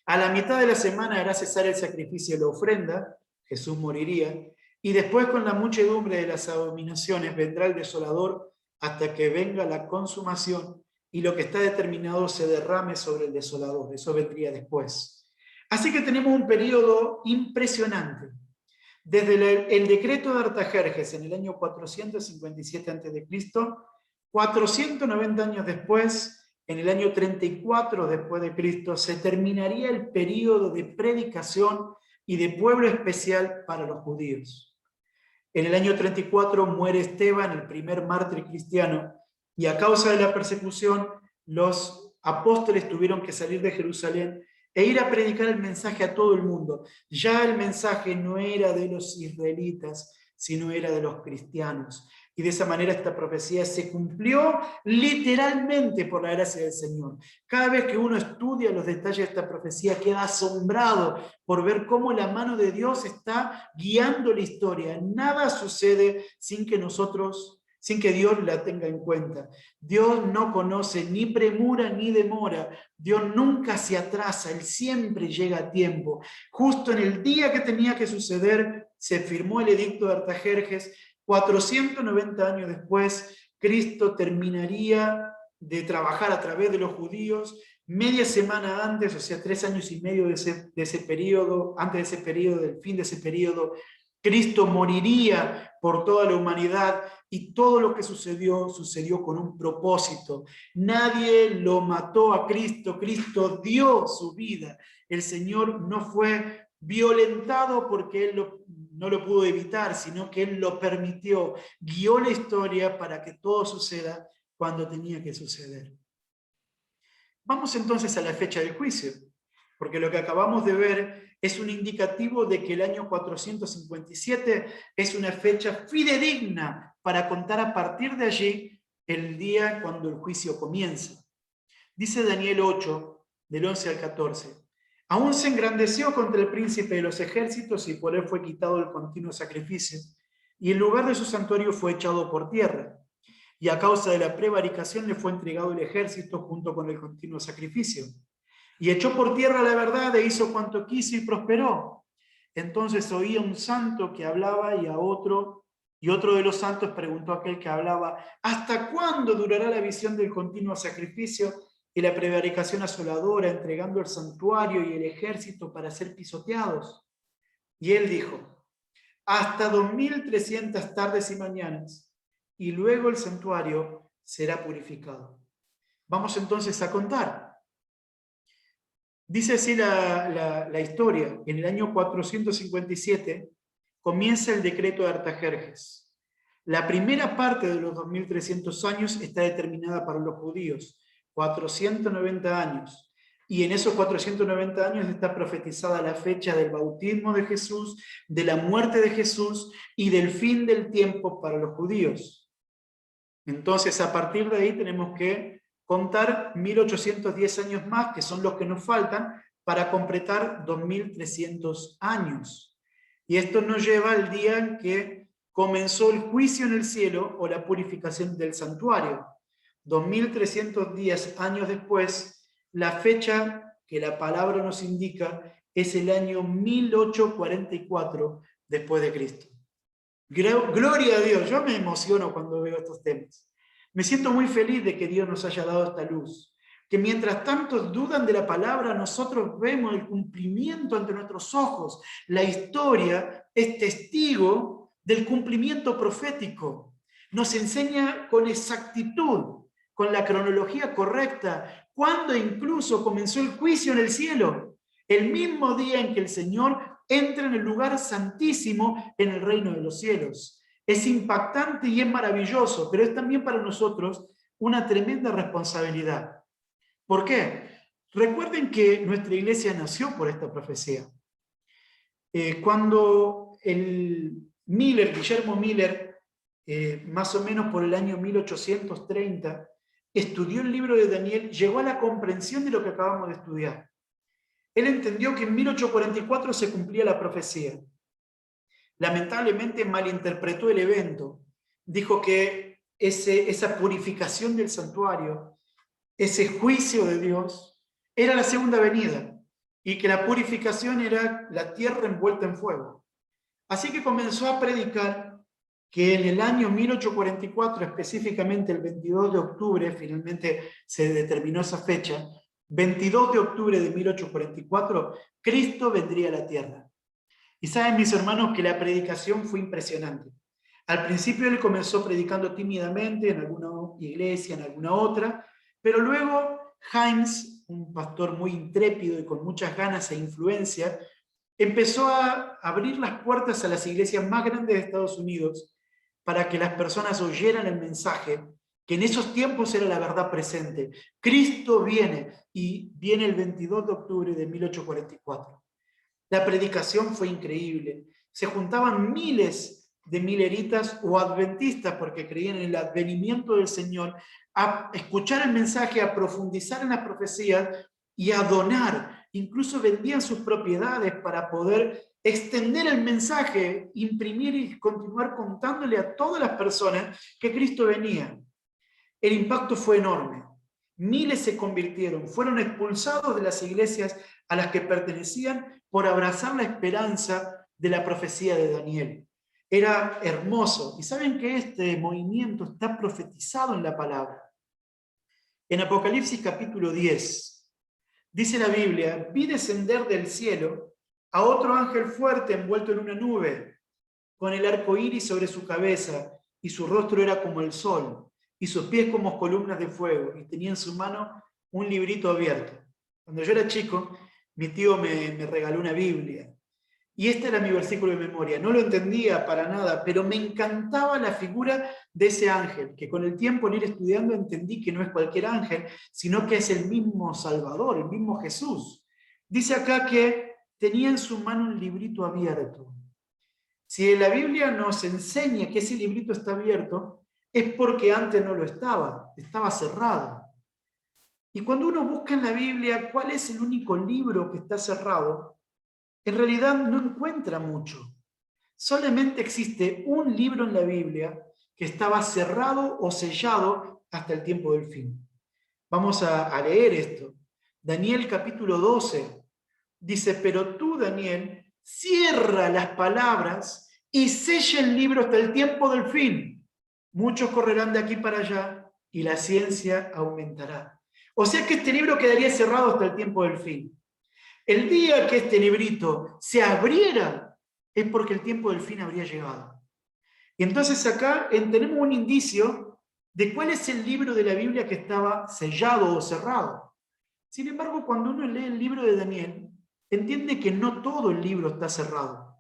A la mitad de la semana hará cesar el sacrificio y la ofrenda, Jesús moriría, y después con la muchedumbre de las abominaciones vendrá el desolador hasta que venga la consumación y lo que está determinado se derrame sobre el desolador. Eso vendría después. Así que tenemos un periodo impresionante. Desde el decreto de Artajerjes en el año 457 a.C., 490 años después, en el año 34 después de Cristo, se terminaría el periodo de predicación y de pueblo especial para los judíos. En el año 34 muere Esteban, el primer mártir cristiano, y a causa de la persecución, los apóstoles tuvieron que salir de Jerusalén e ir a predicar el mensaje a todo el mundo. Ya el mensaje no era de los israelitas, sino era de los cristianos. Y de esa manera esta profecía se cumplió literalmente por la gracia del Señor. Cada vez que uno estudia los detalles de esta profecía, queda asombrado por ver cómo la mano de Dios está guiando la historia. Nada sucede sin que Dios la tenga en cuenta. Dios no conoce ni premura ni demora. Dios nunca se atrasa, Él siempre llega a tiempo. Justo en el día que tenía que suceder, se firmó el edicto de Artajerjes. 490 años después, Cristo terminaría de trabajar a través de los judíos. Media semana antes, o sea, 3 años y medio de ese periodo, antes de ese periodo, del fin de ese periodo, Cristo moriría por toda la humanidad, y todo lo que sucedió con un propósito. Nadie lo mató a Cristo, Cristo dio su vida. El Señor no fue violentado porque Él no lo pudo evitar, sino que Él lo permitió. Guió la historia para que todo suceda cuando tenía que suceder. Vamos entonces a la fecha del juicio, porque lo que acabamos de ver es un indicativo de que el año 457 es una fecha fidedigna para contar a partir de allí el día cuando el juicio comienza. Dice Daniel 8, del 11 al 14. Aún se engrandeció contra el príncipe de los ejércitos y por él fue quitado el continuo sacrificio, y el lugar de su santuario fue echado por tierra. Y a causa de la prevaricación le fue entregado el ejército junto con el continuo sacrificio. Y echó por tierra la verdad e hizo cuanto quiso y prosperó. Entonces oía un santo que hablaba y otro de los santos preguntó a aquel que hablaba: ¿hasta cuándo durará la visión del continuo sacrificio y la prevaricación asoladora, entregando el santuario y el ejército para ser pisoteados? Y él dijo: hasta 2300 tardes y mañanas, y luego el santuario será purificado. Vamos entonces a contar. Dice así la historia: en el año 457 comienza el decreto de Artajerjes. La primera parte de los 2300 años está determinada para los judíos, 490 años. Y en esos 490 años está profetizada la fecha del bautismo de Jesús, de la muerte de Jesús y del fin del tiempo para los judíos. Entonces, a partir de ahí tenemos que contar 1810 años más, que son los que nos faltan, para completar 2300 años. Y esto nos lleva al día en que comenzó el juicio en el cielo o la purificación del santuario. 2310 años después, la fecha que la palabra nos indica es el año 1844 después de Cristo. Gloria a Dios, yo me emociono cuando veo estos temas. Me siento muy feliz de que Dios nos haya dado esta luz, que mientras tantos dudan de la palabra, nosotros vemos el cumplimiento ante nuestros ojos. La historia es testigo del cumplimiento profético. Nos enseña con exactitud, con la cronología correcta, cuándo incluso comenzó el juicio en el cielo, el mismo día en que el Señor entra en el lugar santísimo en el reino de los cielos. Es impactante y es maravilloso, pero es también para nosotros una tremenda responsabilidad. ¿Por qué? Recuerden que nuestra iglesia nació por esta profecía. Cuando Guillermo Miller, más o menos por el año 1830, estudió el libro de Daniel, llegó a la comprensión de lo que acabamos de estudiar. Él entendió que en 1844 se cumplía la profecía. Lamentablemente malinterpretó el evento. Dijo que esa purificación del santuario, ese juicio de Dios, era la segunda venida y que la purificación era la tierra envuelta en fuego. Así que comenzó a predicar que en el año 1844, específicamente el 22 de octubre, finalmente se determinó esa fecha, 22 de octubre de 1844, Cristo vendría a la tierra. Y saben, mis hermanos, que la predicación fue impresionante. Al principio él comenzó predicando tímidamente en alguna iglesia, en alguna otra, pero luego Heinz, un pastor muy intrépido y con muchas ganas e influencia, empezó a abrir las puertas a las iglesias más grandes de Estados Unidos para que las personas oyeran el mensaje, que en esos tiempos era la verdad presente. Cristo viene, y viene el 22 de octubre de 1844. La predicación fue increíble. Se juntaban miles de mileritas o adventistas, porque creían en el advenimiento del Señor, a escuchar el mensaje, a profundizar en las profecías y a donar. Incluso vendían sus propiedades para poder extender el mensaje, imprimir y continuar contándole a todas las personas que Cristo venía. El impacto fue enorme. Miles se convirtieron, fueron expulsados de las iglesias a las que pertenecían por abrazar la esperanza de la profecía de Daniel. Era hermoso. Y saben que este movimiento está profetizado en la palabra. En Apocalipsis capítulo 10, dice la Biblia: vi descender del cielo a otro ángel fuerte envuelto en una nube, con el arco iris sobre su cabeza, y su rostro era como el sol, y sus pies como columnas de fuego, y tenía en su mano un librito abierto. Cuando yo era chico, mi tío me regaló una Biblia, Y este era mi versículo de memoria. No lo entendía para nada, pero me encantaba la figura de ese ángel, que con el tiempo en ir estudiando entendí que no es cualquier ángel, sino que es el mismo Salvador, el mismo Jesús. Dice acá que tenía en su mano un librito abierto. Si la Biblia nos enseña que ese librito está abierto, es porque antes no lo estaba cerrado. Y cuando uno busca en la Biblia cuál es el único libro que está cerrado, en realidad no encuentra mucho. Solamente existe un libro en la Biblia que estaba cerrado o sellado hasta el tiempo del fin. Vamos a leer esto. Daniel capítulo 12 dice, pero tú, Daniel, cierra las palabras y sella el libro hasta el tiempo del fin. Muchos correrán de aquí para allá y la ciencia aumentará. O sea que este libro quedaría cerrado hasta el tiempo del fin. El día que este librito se abriera es porque el tiempo del fin habría llegado. Y entonces acá tenemos un indicio de cuál es el libro de la Biblia que estaba sellado o cerrado. Sin embargo, cuando uno lee el libro de Daniel, entiende que no todo el libro está cerrado.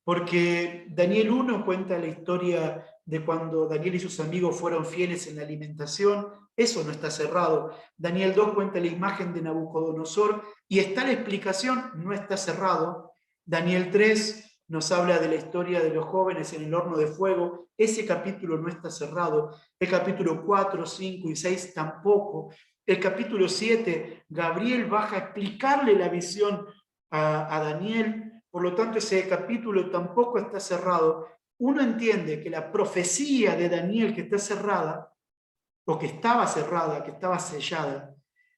Porque Daniel 1 cuenta la historia de cuando Daniel y sus amigos fueron fieles en la alimentación, eso no está cerrado. Daniel 2 cuenta la imagen de Nabucodonosor y está la explicación, no está cerrado. Daniel 3 nos habla de la historia de los jóvenes en el horno de fuego, ese capítulo no está cerrado. El capítulo 4, 5 y 6 tampoco. El capítulo 7, Gabriel baja a explicarle la visión a Daniel. Por lo tanto, ese capítulo tampoco está cerrado. Uno entiende que la profecía de Daniel que está cerrada, o que estaba cerrada, que estaba sellada,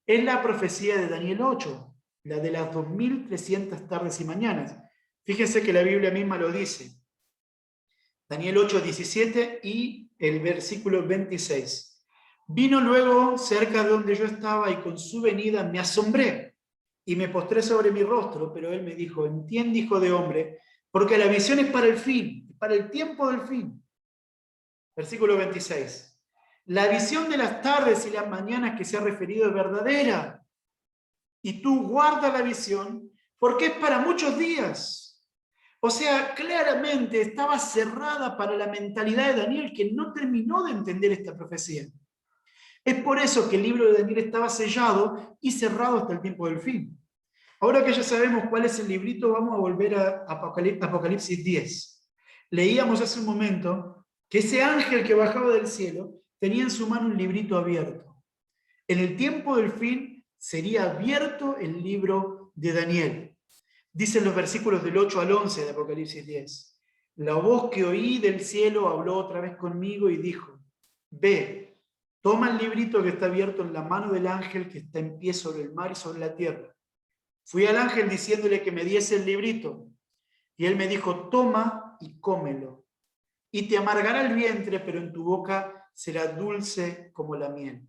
es la profecía de Daniel 8, la de las 2300 tardes y mañanas. Fíjense que la Biblia misma lo dice. Daniel 8, 17 y el versículo 26. Vino luego cerca de donde yo estaba y con su venida me asombré y me postré sobre mi rostro, pero él me dijo, entiende, hijo de hombre, porque la visión es para el fin, para el tiempo del fin. Versículo 26. La visión de las tardes y las mañanas que se ha referido es verdadera, y tú guarda la visión, porque es para muchos días. O sea, claramente estaba cerrada para la mentalidad de Daniel, que no terminó de entender esta profecía. Es por eso que el libro de Daniel estaba sellado y cerrado hasta el tiempo del fin. Ahora que ya sabemos cuál es el librito, vamos a volver a Apocalipsis 10. Leíamos hace un momento que ese ángel que bajaba del cielo tenía en su mano un librito abierto. En el tiempo del fin sería abierto el libro de Daniel. Dicen los versículos del 8 al 11 de Apocalipsis 10. La voz que oí del cielo habló otra vez conmigo y dijo, ve, toma el librito que está abierto en la mano del ángel que está en pie sobre el mar y sobre la tierra. Fui al ángel diciéndole que me diese el librito, y él me dijo, toma y cómelo, y te amargará el vientre, pero en tu boca será dulce como la miel.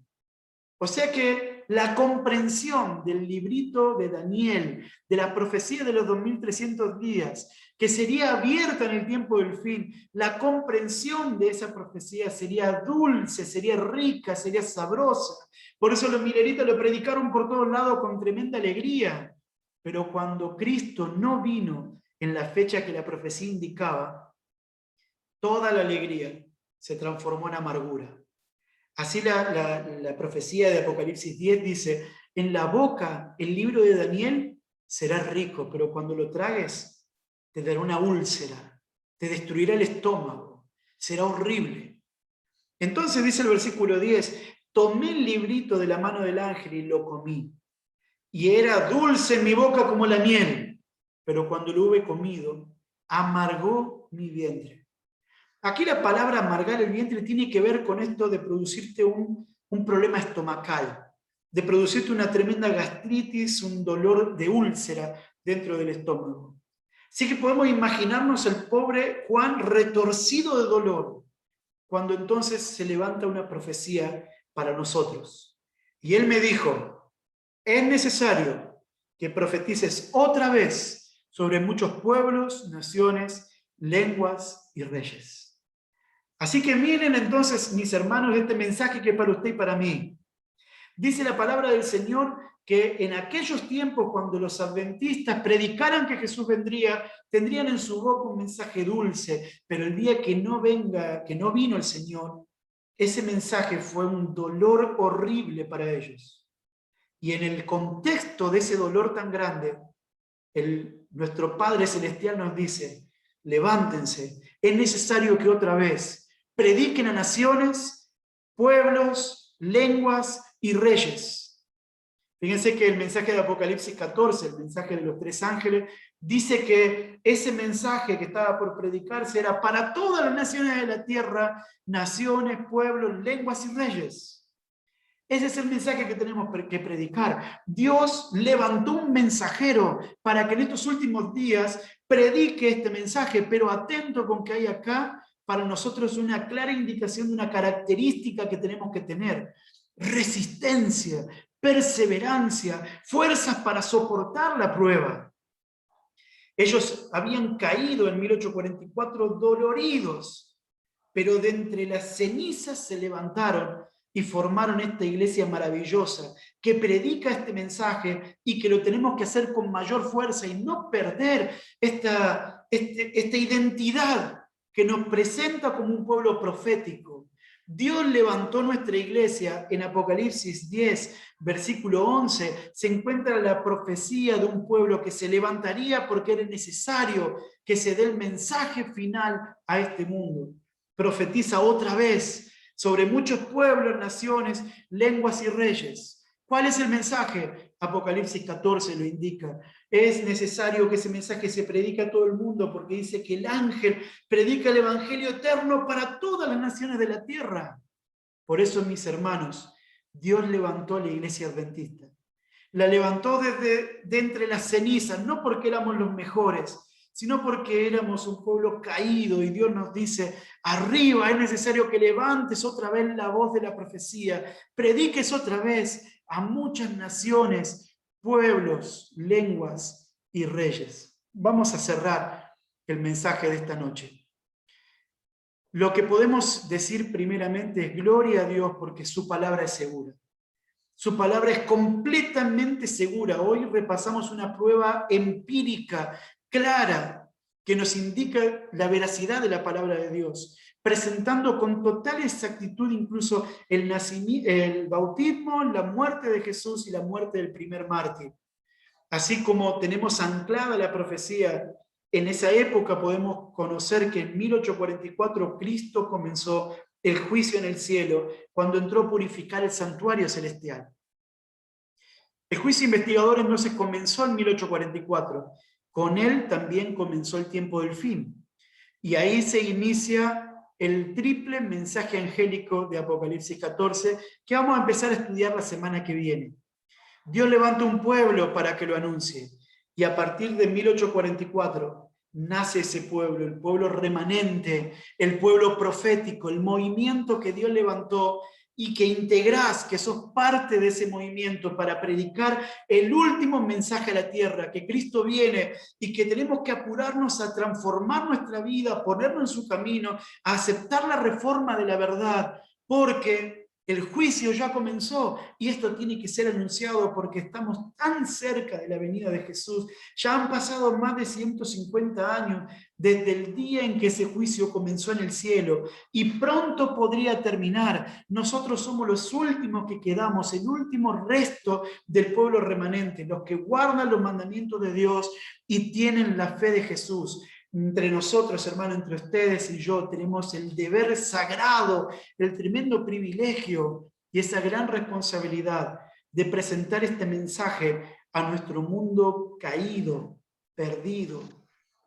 O sea que la comprensión del librito de Daniel, de la profecía de los 2300 días, que sería abierta en el tiempo del fin, la comprensión de esa profecía sería dulce, sería rica, sería sabrosa. Por eso los mileritas lo predicaron por todos lados con tremenda alegría. Pero cuando Cristo no vino en la fecha que la profecía indicaba, toda la alegría se transformó en amargura. Así la profecía de Apocalipsis 10 dice, en la boca el libro de Daniel será rico, pero cuando lo tragues te dará una úlcera, te destruirá el estómago, será horrible. Entonces dice el versículo 10, tomé el librito de la mano del ángel y lo comí. Y era dulce en mi boca como la miel, pero cuando lo hube comido, amargó mi vientre. Aquí la palabra amargar el vientre tiene que ver con esto de producirte un problema estomacal, de producirte una tremenda gastritis, un dolor de úlcera dentro del estómago. Así que podemos imaginarnos el pobre Juan retorcido de dolor, cuando entonces se levanta una profecía para nosotros. Y él me dijo, es necesario que profetices otra vez sobre muchos pueblos, naciones, lenguas y reyes. Así que miren entonces, mis hermanos, este mensaje que es para usted y para mí. Dice la palabra del Señor que en aquellos tiempos, cuando los adventistas predicaran que Jesús vendría, tendrían en su boca un mensaje dulce, pero el día que no vino el Señor, ese mensaje fue un dolor horrible para ellos. Y en el contexto de ese dolor tan grande, nuestro Padre Celestial nos dice: levántense, es necesario que otra vez prediquen a naciones, pueblos, lenguas y reyes. Fíjense que el mensaje de Apocalipsis 14, el mensaje de los 3 ángeles, dice que ese mensaje que estaba por predicarse era para todas las naciones de la tierra, naciones, pueblos, lenguas y reyes. Ese es el mensaje que tenemos que predicar. Dios levantó un mensajero para que en estos últimos días predique este mensaje, pero atento con que hay acá para nosotros una clara indicación de una característica que tenemos que tener: resistencia, perseverancia, fuerzas para soportar la prueba. Ellos habían caído en 1844 doloridos, pero de entre las cenizas se levantaron y formaron esta iglesia maravillosa que predica este mensaje, y que lo tenemos que hacer con mayor fuerza y no perder esta identidad que nos presenta como un pueblo profético. Dios levantó nuestra iglesia. En Apocalipsis 10, versículo 11, se encuentra la profecía de un pueblo que se levantaría porque era necesario que se dé el mensaje final a este mundo. Profetiza otra vez sobre muchos pueblos, naciones, lenguas y reyes. ¿Cuál es el mensaje? Apocalipsis 14 lo indica. Es necesario que ese mensaje se predique a todo el mundo, porque dice que el ángel predica el evangelio eterno para todas las naciones de la tierra. Por eso, mis hermanos, Dios levantó a la iglesia adventista. La levantó de entre las cenizas, no porque éramos los mejores, sino porque éramos un pueblo caído, y Dios nos dice: arriba, es necesario que levantes otra vez la voz de la profecía, prediques otra vez a muchas naciones, pueblos, lenguas y reyes. Vamos a cerrar el mensaje de esta noche. Lo que podemos decir primeramente es: gloria a Dios, porque su palabra es segura. Su palabra es completamente segura. Hoy repasamos una prueba empírica, clara, que nos indica la veracidad de la palabra de Dios, presentando con total exactitud incluso el bautismo, la muerte de Jesús y la muerte del primer mártir. Así como tenemos anclada la profecía en esa época, podemos conocer que en 1844 Cristo comenzó el juicio en el cielo, cuando entró a purificar el santuario celestial. El juicio investigador entonces comenzó en 1844. Con él también comenzó el tiempo del fin. Y ahí se inicia el triple mensaje angélico de Apocalipsis 14, que vamos a empezar a estudiar la semana que viene. Dios levanta un pueblo para que lo anuncie. Y a partir de 1844 nace ese pueblo, el pueblo remanente, el pueblo profético, el movimiento que Dios levantó y que integrás, que sos parte de ese movimiento para predicar el último mensaje a la tierra, que Cristo viene y que tenemos que apurarnos a transformar nuestra vida, a ponernos en su camino, a aceptar la reforma de la verdad, porque el juicio ya comenzó y esto tiene que ser anunciado, porque estamos tan cerca de la venida de Jesús. Ya han pasado más de 150 años desde el día en que ese juicio comenzó en el cielo, y pronto podría terminar. Nosotros somos los últimos que quedamos, el último resto del pueblo remanente, los que guardan los mandamientos de Dios y tienen la fe de Jesús. Entre nosotros, hermano, entre ustedes y yo, tenemos el deber sagrado, el tremendo privilegio y esa gran responsabilidad de presentar este mensaje a nuestro mundo caído, perdido.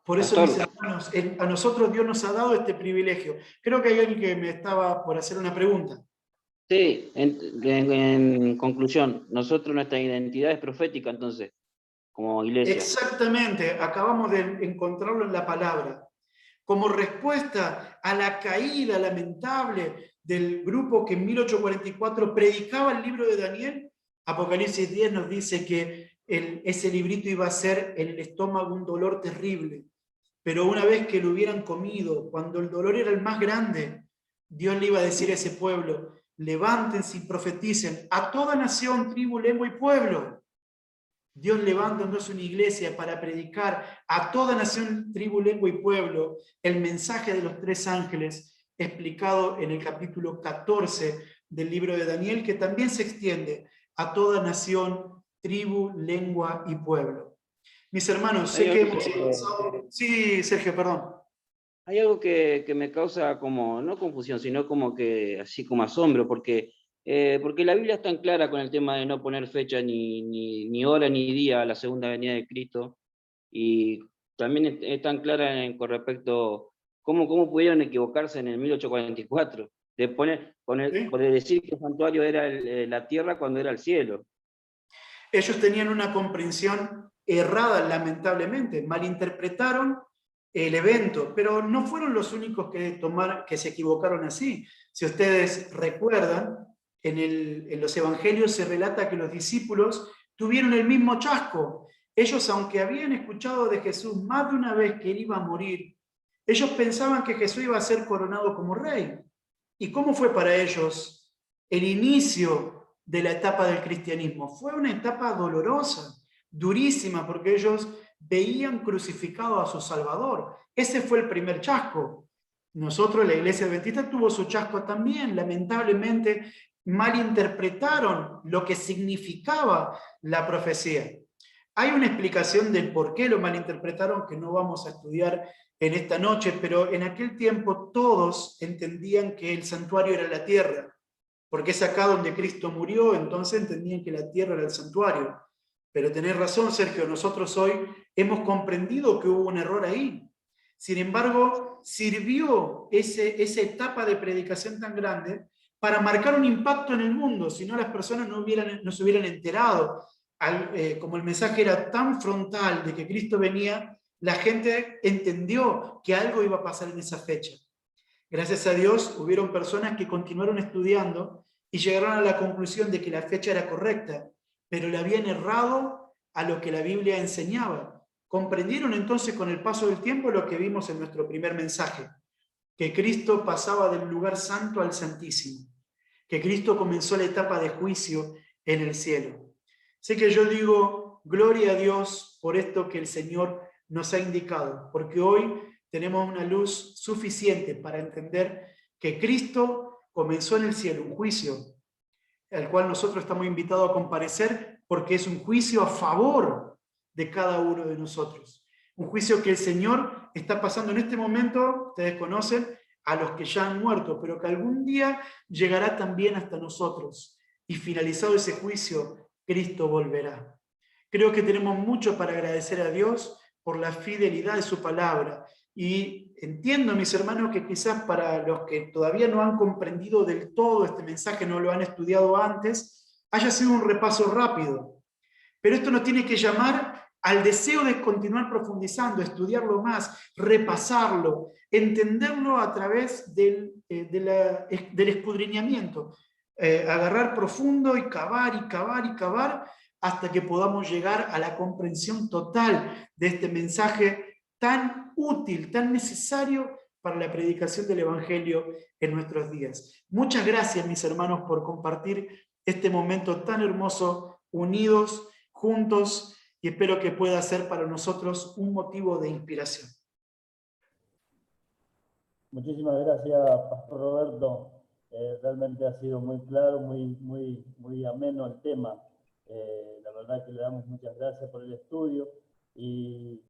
Por eso, Pastor, mis hermanos, a nosotros Dios nos ha dado este privilegio. Creo que hay alguien que me estaba por hacer una pregunta. sí, en conclusión, nuestra identidad es profética, entonces, como iglesia. Exactamente, acabamos de encontrarlo en la palabra. Como respuesta a la caída lamentable del grupo que en 1844 predicaba el libro de Daniel, Apocalipsis 10 nos dice que ese librito iba a ser en el estómago un dolor terrible. Pero una vez que lo hubieran comido, cuando el dolor era el más grande, Dios le iba a decir a ese pueblo: levántense y profeticen a toda nación, tribu, lengua y pueblo. Dios levanta entonces una iglesia para predicar a toda nación, tribu, lengua y pueblo el mensaje de los 3 ángeles explicado en el capítulo 14 del libro de Daniel, que también se extiende a toda nación, tribu, lengua y pueblo. Mis hermanos, sé Hay que algo hemos avanzado. Sí, Sergio, perdón. Hay algo que me causa como, no confusión, sino como que, así como asombro, porque la Biblia es tan clara con el tema de no poner fecha ni hora ni día a la segunda venida de Cristo, y también es tan clara con respecto, cómo pudieron equivocarse en el 1844, ¿Sí? por decir que el santuario era la tierra cuando era el cielo. Ellos tenían una comprensión errada, lamentablemente, malinterpretaron el evento, pero no fueron los únicos que se equivocaron así. Si ustedes recuerdan, en los evangelios se relata que los discípulos tuvieron el mismo chasco. Ellos, aunque habían escuchado de Jesús más de una vez que él iba a morir, ellos pensaban que Jesús iba a ser coronado como rey. ¿Y cómo fue para ellos el inicio de la etapa del cristianismo? Fue una etapa dolorosa, durísima, porque ellos veían crucificado a su Salvador. Ese fue el primer chasco. Nosotros, la Iglesia Adventista, tuvo su chasco también. Lamentablemente, malinterpretaron lo que significaba la profecía. Hay una explicación del por qué lo malinterpretaron que no vamos a estudiar en esta noche, pero en aquel tiempo todos entendían que el santuario era la tierra, porque es acá donde Cristo murió, entonces entendían que la tierra era el santuario. Pero tenés razón, Sergio, nosotros hoy hemos comprendido que hubo un error ahí. Sin embargo, sirvió esa etapa de predicación tan grande para marcar un impacto en el mundo, si no las personas no se hubieran enterado. Como el mensaje era tan frontal de que Cristo venía, la gente entendió que algo iba a pasar en esa fecha. Gracias a Dios, hubieron personas que continuaron estudiando y llegaron a la conclusión de que la fecha era correcta, pero le habían errado a lo que la Biblia enseñaba. Comprendieron entonces con el paso del tiempo lo que vimos en nuestro primer mensaje, que Cristo pasaba del lugar santo al santísimo, que Cristo comenzó la etapa de juicio en el cielo. Sé que yo digo, gloria a Dios por esto que el Señor nos ha indicado, porque hoy tenemos una luz suficiente para entender que Cristo comenzó en el cielo un juicio al cual nosotros estamos invitados a comparecer porque es un juicio a favor de cada uno de nosotros. Un juicio que el Señor está pasando en este momento, ustedes conocen, a los que ya han muerto, pero que algún día llegará también hasta nosotros. Y finalizado ese juicio, Cristo volverá. Creo que tenemos mucho para agradecer a Dios por la fidelidad de su palabra. Y entiendo, mis hermanos, que quizás para los que todavía no han comprendido del todo este mensaje, no lo han estudiado antes, haya sido un repaso rápido. Pero esto nos tiene que llamar al deseo de continuar profundizando, estudiarlo más, repasarlo, entenderlo a través del escudriñamiento. Agarrar profundo y cavar y cavar y cavar hasta que podamos llegar a la comprensión total de este mensaje tan útil, tan necesario para la predicación del Evangelio en nuestros días. Muchas gracias, mis hermanos, por compartir este momento tan hermoso, unidos, juntos, y espero que pueda ser para nosotros un motivo de inspiración. Muchísimas gracias, Pastor Roberto. Realmente ha sido muy claro, muy ameno el tema. La verdad que le damos muchas gracias por el estudio y